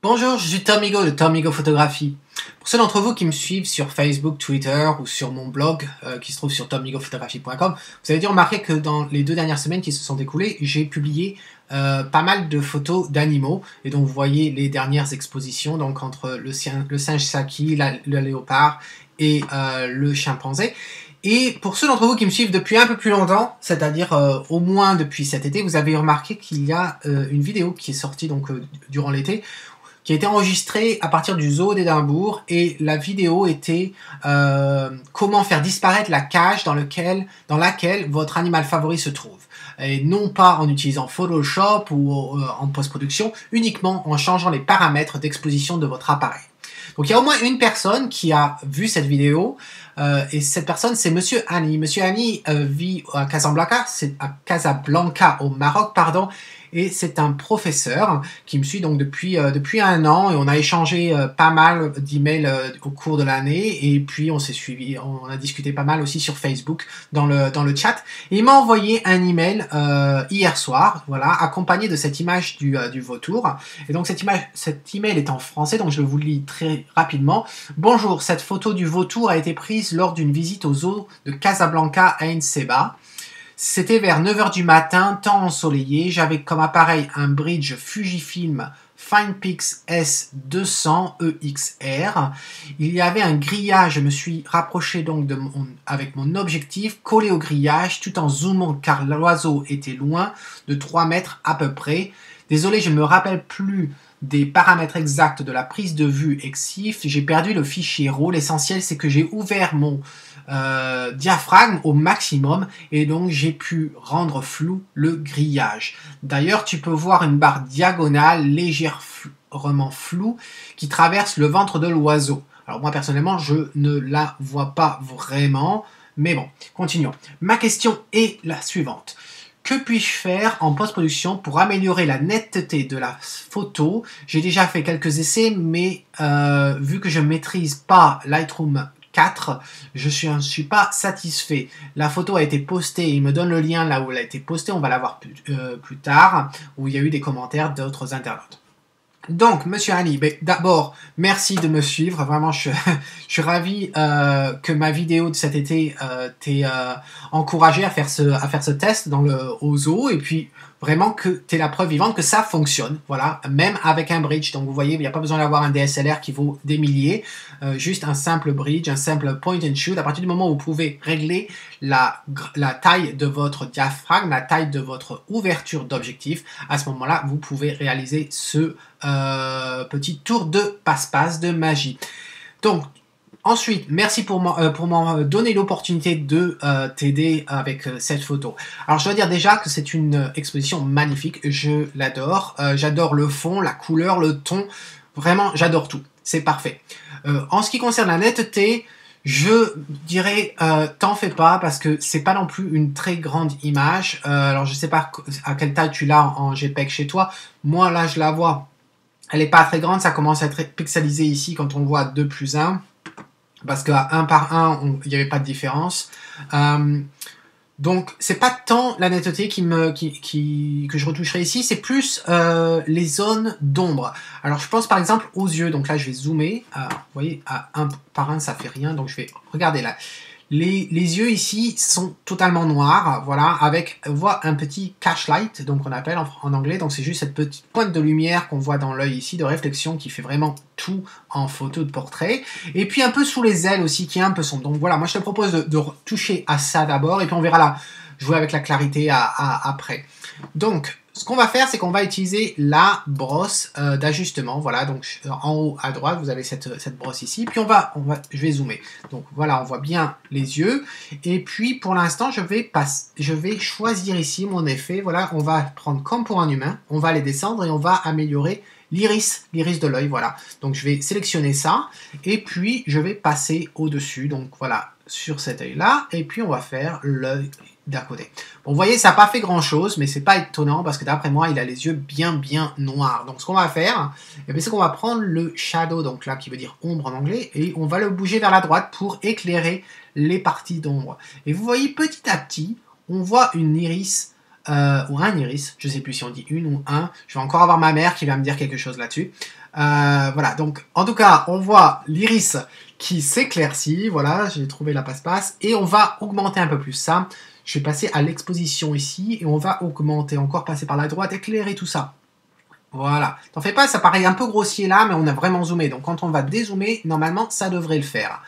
Bonjour, je suis Tom Higo de Tom Higo Photographie. Pour ceux d'entre vous qui me suivent sur Facebook, Twitter ou sur mon blog qui se trouve sur tomhigophotographie.com, vous avez dû remarquer que dans les 2 dernières semaines qui se sont écoulées, j'ai publié pas mal de photos d'animaux. Et donc vous voyez les dernières expositions donc entre le singe Saki, le léopard et le chimpanzé. Et pour ceux d'entre vous qui me suivent depuis un peu plus longtemps, c'est-à-dire au moins depuis cet été, vous avez remarqué qu'il y a une vidéo qui est sortie donc durant l'été, qui a été enregistrée à partir du zoo d'Édimbourg, et la vidéo était comment faire disparaître la cage dans laquelle votre animal favori se trouve. Et non pas en utilisant Photoshop ou en post-production, uniquement en changeant les paramètres d'exposition de votre appareil. Donc il y a au moins une personne qui a vu cette vidéo, et cette personne c'est Monsieur Hani. Monsieur Hani vit à Casablanca au Maroc, pardon, et c'est un professeur qui me suit donc depuis 1 an, et on a échangé pas mal d'emails au cours de l'année, et puis on s'est suivi, on a discuté pas mal aussi sur Facebook dans le chat, et il m'a envoyé un email hier soir, voilà, accompagné de cette image du vautour. Et donc cet email est en français, donc je vous le lis très rapidement. Bonjour, cette photo du vautour a été prise lors d'une visite au zoo de Casablanca Ain Seba. C'était vers 9 h du matin, temps ensoleillé. J'avais comme appareil un bridge Fujifilm Finepix S200 EXR. Il y avait un grillage, je me suis rapproché donc avec mon objectif, collé au grillage, tout en zoomant car l'oiseau était loin, de 3 mètres à peu près. Désolé, je ne me rappelle plus des paramètres exacts de la prise de vue EXIF. J'ai perdu le fichier RAW. L'essentiel, c'est que j'ai ouvert mon diaphragme au maximum, et donc j'ai pu rendre flou le grillage. D'ailleurs, tu peux voir une barre diagonale légèrement floue qui traverse le ventre de l'oiseau. Alors moi personnellement, je ne la vois pas vraiment, mais bon, continuons. Ma question est la suivante. Que puis-je faire en post-production pour améliorer la netteté de la photo? J'ai déjà fait quelques essais, mais vu que je ne maîtrise pas Lightroom 4, je ne suis pas satisfait. La photo a été postée, il me donne le lien là où elle a été postée, on va la voir plus tard, où il y a eu des commentaires d'autres internautes. Donc, Monsieur Hani, d'abord, merci de me suivre. Vraiment, je suis ravi que ma vidéo de cet été t'ait encouragé à faire ce test au zoo, et puis vraiment que t'es la preuve vivante que ça fonctionne, voilà, même avec un bridge. Donc vous voyez, il n'y a pas besoin d'avoir un DSLR qui vaut des milliers, juste un simple bridge, un simple point and shoot. À partir du moment où vous pouvez régler la taille de votre diaphragme, la taille de votre ouverture d'objectif, à ce moment-là, vous pouvez réaliser ce petit tour de passe-passe de magie. Donc, ensuite, merci pour m'en donner l'opportunité de t'aider avec cette photo. Alors, je dois dire déjà que c'est une exposition magnifique. Je l'adore. J'adore le fond, la couleur, le ton. Vraiment, j'adore tout. C'est parfait. En ce qui concerne la netteté, je dirais, t'en fais pas, parce que c'est pas non plus une très grande image. Alors, je sais pas à quelle taille tu l'as en JPEG chez toi. Moi, là, je la vois. Elle n'est pas très grande. Ça commence à être pixelisé ici quand on voit 2+1. Parce qu'à 1 par 1, il n'y avait pas de différence. Donc, c'est pas tant la netteté que je retoucherai ici, c'est plus les zones d'ombre. Alors, je pense par exemple aux yeux. Donc là, je vais zoomer. Vous voyez, à 1 par 1, ça fait rien. Donc, je vais regarder là. Les yeux ici sont totalement noirs, voilà, avec, on voit un petit catchlight, donc on appelle en anglais, donc c'est juste cette petite pointe de lumière qu'on voit dans l'œil ici, de réflexion, qui fait vraiment tout en photo de portrait, et puis un peu sous les ailes aussi, qui est un peu sombre. Donc voilà, moi je te propose de toucher à ça d'abord, et puis on verra là, jouer avec la clarité après. Donc, ce qu'on va faire, c'est qu'on va utiliser la brosse d'ajustement. Voilà, donc en haut à droite, vous avez cette brosse ici. Puis je vais zoomer. Donc voilà, on voit bien les yeux. Et puis pour l'instant, je vais choisir ici mon effet. Voilà, on va prendre comme pour un humain. On va les descendre et on va améliorer l'iris de l'œil. Voilà, donc je vais sélectionner ça. Et puis je vais passer au-dessus. Donc voilà, sur cet œil-là. Et puis on va faire l'œil d'à côté. Bon, vous voyez, ça n'a pas fait grand-chose, mais c'est pas étonnant parce que d'après moi, il a les yeux bien noirs. Donc, ce qu'on va faire, c'est qu'on va prendre le shadow, donc là, qui veut dire ombre en anglais, et on va le bouger vers la droite pour éclairer les parties d'ombre. Et vous voyez, petit à petit, on voit une iris, ou un iris, je sais plus si on dit une ou un, je vais encore avoir ma mère qui va me dire quelque chose là-dessus, Voilà, donc en tout cas, on voit l'iris qui s'éclaircit. Voilà, j'ai trouvé la passe-passe. Et on va augmenter un peu plus ça. Je vais passer à l'exposition ici et on va augmenter encore, passer par la droite, éclairer tout ça. Voilà. T'en fais pas, ça paraît un peu grossier là, mais on a vraiment zoomé. Donc quand on va dézoomer, normalement, ça devrait le faire.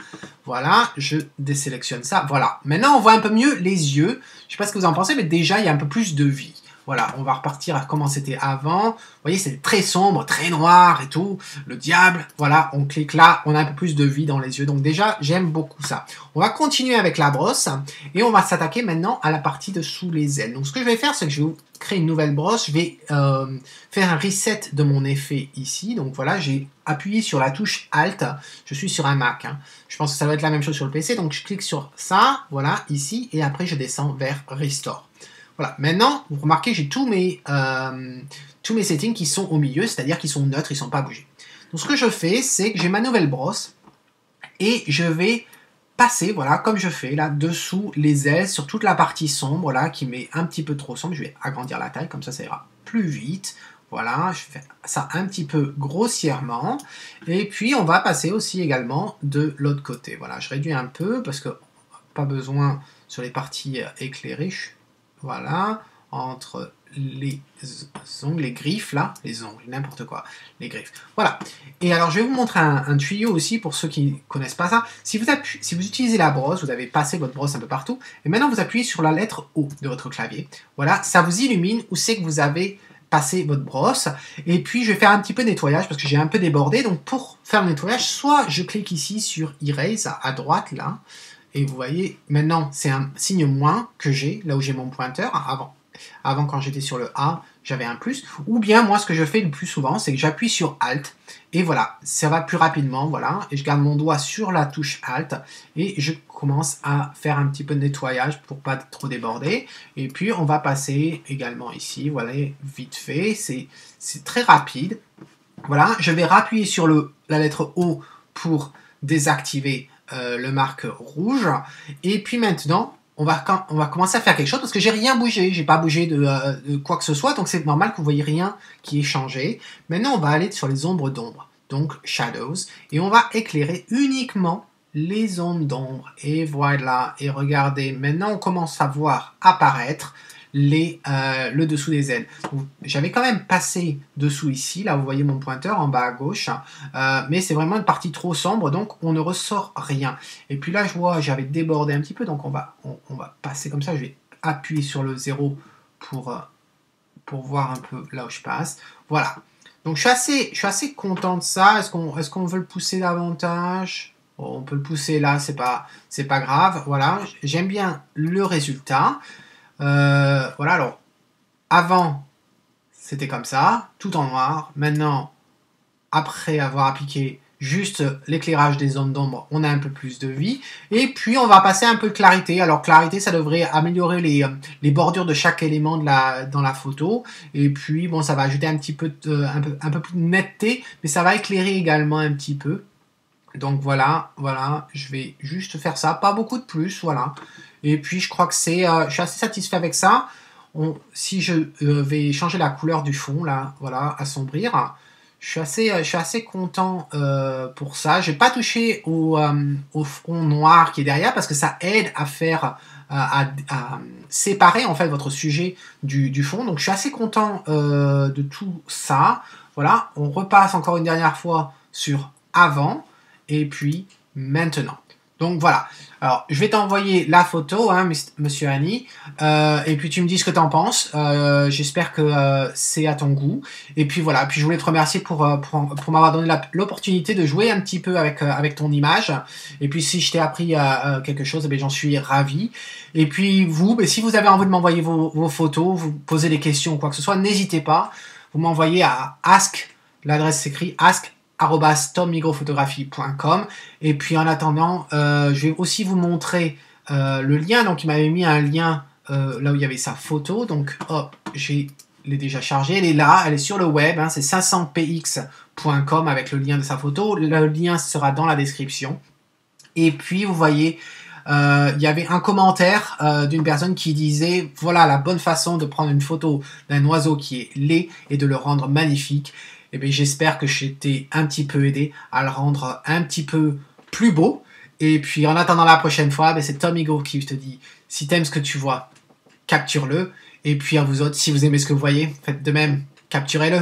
Voilà, je désélectionne ça. Voilà. Maintenant, on voit un peu mieux les yeux. Je sais pas ce que vous en pensez, mais déjà, il y a un peu plus de vie. Voilà, on va repartir à comment c'était avant. Vous voyez, c'est très sombre, très noir et tout. Le diable, voilà, on clique là, on a un peu plus de vie dans les yeux. Donc déjà, j'aime beaucoup ça. On va continuer avec la brosse et on va s'attaquer maintenant à la partie dessous les ailes. Donc ce que je vais faire, c'est que je vais créer une nouvelle brosse. Je vais faire un reset de mon effet ici. Donc voilà, j'ai appuyé sur la touche Alt. Je suis sur un Mac. Hein. Je pense que ça doit être la même chose sur le PC. Donc je clique sur ça, voilà, ici. Et après, je descends vers Restore. Voilà, maintenant, vous remarquez, j'ai tous mes settings qui sont au milieu, c'est-à-dire qu'ils sont neutres, ils ne sont pas bougés. Donc ce que je fais, c'est que j'ai ma nouvelle brosse et je vais passer, voilà, comme je fais là, dessous les ailes, sur toute la partie sombre là, qui m'est un petit peu trop sombre. Je vais agrandir la taille, comme ça ira plus vite. Voilà, je fais ça un petit peu grossièrement. Et puis, on va passer aussi également de l'autre côté. Voilà, je réduis un peu parce que pas besoin sur les parties éclairées. Voilà, entre les ongles, les griffes là, les ongles, n'importe quoi, les griffes. Voilà. Et alors, je vais vous montrer un tuyau aussi pour ceux qui ne connaissent pas ça. Si vous utilisez la brosse, vous avez passé votre brosse un peu partout, et maintenant vous appuyez sur la lettre O de votre clavier. Voilà, ça vous illumine où c'est que vous avez passé votre brosse. Et puis, je vais faire un petit peu de nettoyage parce que j'ai un peu débordé. Donc, pour faire le nettoyage, soit je clique ici sur Erase à droite là. Et vous voyez, maintenant, c'est un signe moins que j'ai, là où j'ai mon pointeur. Avant, quand j'étais sur le A, j'avais un plus. Ou bien, moi, ce que je fais le plus souvent, c'est que j'appuie sur Alt. Et voilà, ça va plus rapidement, voilà. Et je garde mon doigt sur la touche Alt. Et je commence à faire un petit peu de nettoyage pour pas trop déborder. Et puis, on va passer également ici, voilà, vite fait. C'est très rapide. Voilà, je vais rappuyer sur la lettre O pour désactiver le marque rouge. Et puis maintenant, on va commencer à faire quelque chose parce que j'ai rien bougé. J'ai pas bougé de quoi que ce soit. Donc c'est normal que vous voyez rien qui ait changé. Maintenant, on va aller sur les ombres d'ombre. Donc Shadows. Et on va éclairer uniquement les zones d'ombre. Et voilà. Et regardez, maintenant on commence à voir apparaître le dessous des ailes. J'avais quand même passé dessous ici, là vous voyez mon pointeur en bas à gauche, mais c'est vraiment une partie trop sombre, donc on ne ressort rien. Et puis là je vois, j'avais débordé un petit peu, donc on va passer comme ça, je vais appuyer sur le 0 pour voir un peu là où je passe. Voilà. Donc je suis assez content de ça. Est-ce qu'on veut le pousser davantage? Bon, on peut le pousser là, c'est pas grave. Voilà, j'aime bien le résultat. Voilà, alors, avant, c'était comme ça, tout en noir. Maintenant, après avoir appliqué juste l'éclairage des zones d'ombre, on a un peu plus de vie. Et puis, on va passer un peu de clarité. Alors, clarité, ça devrait améliorer les bordures de chaque élément dans la photo. Et puis, bon, ça va ajouter un petit peu un peu plus de netteté, mais ça va éclairer également un petit peu. Donc voilà, je vais juste faire ça, pas beaucoup de plus, voilà. Et puis je crois que je suis assez satisfait avec ça. Si je vais changer la couleur du fond, là, voilà, assombrir, je suis assez content pour ça. Je n'ai pas touché au fond noir qui est derrière parce que ça aide à faire, à séparer en fait votre sujet du fond. Donc je suis assez content de tout ça. Voilà, on repasse encore une dernière fois sur avant. Et puis maintenant. Donc voilà. Alors je vais t'envoyer la photo, hein, monsieur Annie, et puis tu me dis ce que tu en penses. J'espère que c'est à ton goût. Et puis voilà. Puis je voulais te remercier pour m'avoir donné l'opportunité de jouer un petit peu avec ton image. Et puis si je t'ai appris quelque chose, eh j'en suis ravi. Et puis vous, si vous avez envie de m'envoyer vos photos, vous posez des questions ou quoi que ce soit, n'hésitez pas. Vous m'envoyez à ask, l'adresse s'écrit ask @tommigrophotography.com. Et puis en attendant, je vais aussi vous montrer le lien. Donc il m'avait mis un lien là où il y avait sa photo. Donc hop, je l'ai déjà chargée. Elle est là, elle est sur le web. Hein, c'est 500px.com avec le lien de sa photo. Le lien sera dans la description. Et puis vous voyez il y avait un commentaire d'une personne qui disait voilà la bonne façon de prendre une photo d'un oiseau qui est laid et de le rendre magnifique. Et bien j'espère que je t'ai un petit peu aidé à le rendre un petit peu plus beau. Et puis en attendant la prochaine fois, c'est Tom Higo qui te dit si t'aimes ce que tu vois, capture-le. Et puis à vous autres, si vous aimez ce que vous voyez, faites de même, capturez-le.